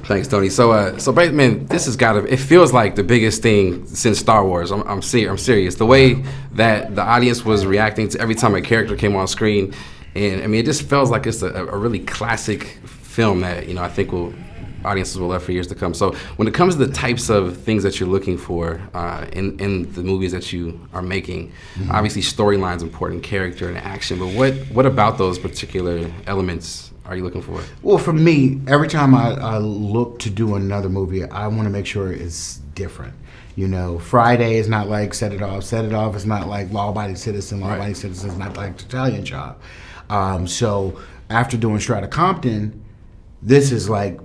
Thanks, Tony. So, man, this has got to. It feels like the biggest thing since Star Wars. I'm serious. The way that the audience was reacting to every time a character came on screen, and I mean, it just feels like it's a really classic film that I think audiences will love for years to come. So, when it comes to the types of things that you're looking for in the movies that you are making, obviously storyline's important, character and action. But what about those particular elements are you looking for? Well, for me, every time I look to do another movie, I want to make sure it's different. Friday is not like Set It Off. Set It Off is not like Law Abiding Citizen. Law Abiding Citizen is not like Italian Job. So after doing Strata Compton, this is like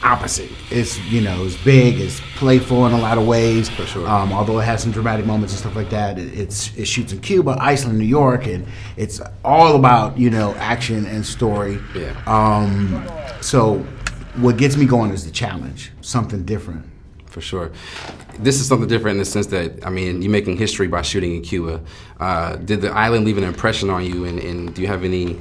opposite. It's it's big, it's playful in a lot of ways. For sure. Although it has some dramatic moments and stuff like that, it shoots in Cuba, Iceland, New York, and it's all about action and story. Yeah. So what gets me going is the challenge, something different. For sure. This is something different in the sense that, I mean, you're making history by shooting in Cuba. Did the island leave an impression on you, and do you have any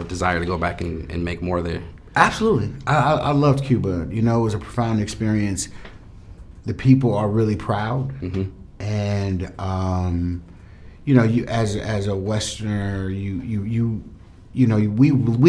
desire to go back and make more there? Absolutely. I loved Cuba. It was a profound experience. The people are really proud. And, you as a Westerner, we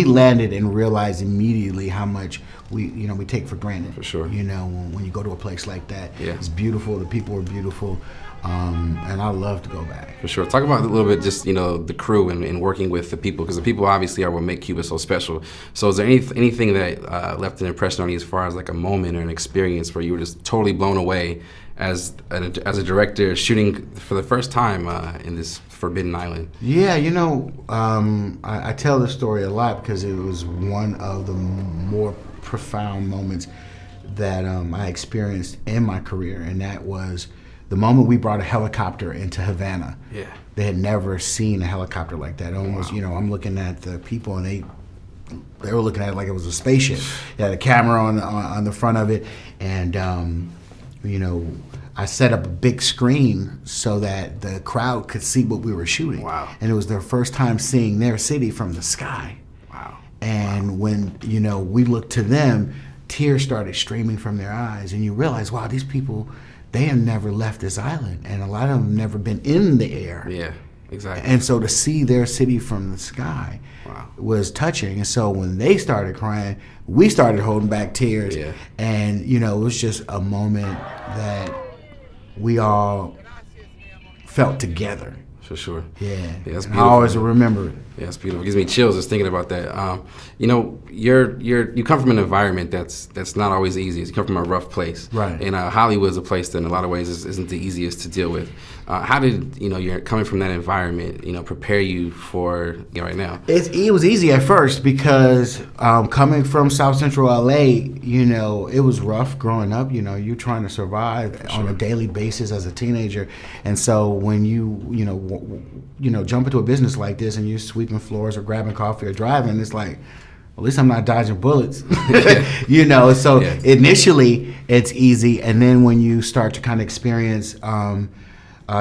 landed and realized immediately how much we take for granted. For sure. When you go to a place like that, yeah. It's beautiful. The people are beautiful. And I love to go back. For sure. Talk about a little bit just, the crew and working with the people, because the people obviously are what make Cuba so special. So is there anything that left an impression on you as far as like a moment or an experience where you were just totally blown away as a director shooting for the first time in this forbidden island? Yeah, I tell this story a lot because it was one of the more profound moments that I experienced in my career, and that was the moment we brought a helicopter into Havana. Yeah. They had never seen a helicopter like that. Almost, wow. I'm looking at the people, and they were looking at it like it was a spaceship. It had a camera on the front of it, and I set up a big screen so that the crowd could see what we were shooting. Wow. And it was their first time seeing their city from the sky. Wow. And when we looked to them, tears started streaming from their eyes, and you realize, wow, these people, they have never left this island, and a lot of them have never been in the air. Yeah, exactly. And so to see their city from the sky, wow, was touching. And so when they started crying, we started holding back tears. Yeah. And, it was just a moment that we all felt together. For sure. Yeah. That's beautiful. I always remember it. Yeah, it's beautiful. It gives me chills just thinking about that. You come from an environment that's not always easy. You come from a rough place. Right. And Hollywood's a place that in a lot of ways isn't the easiest to deal with. How did, you're coming from that environment, prepare you for right now? It was easy at first because coming from South Central LA, it was rough growing up. You're trying to survive on a daily basis as a teenager. And so when you jump into a business like this and you're sweeping floors or grabbing coffee or driving, it's like, at least I'm not dodging bullets. So yeah. Initially it's easy, and then when you start to kind of experience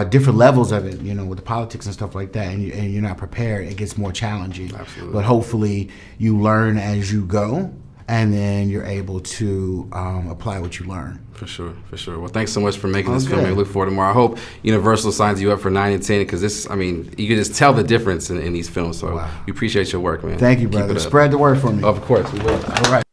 different levels of it, with the politics and stuff like that, and you're not prepared, it gets more challenging. Absolutely. But hopefully you learn as you go, and then you're able to apply what you learn. For sure, for sure. Well, thanks so much for making this Okay. film. I look forward to more. I hope Universal signs you up for 9 and 10, because you can just tell the difference in these films. So wow. We appreciate your work, man. Thank you, brother. Spread the word for me. Of course, we will. All right.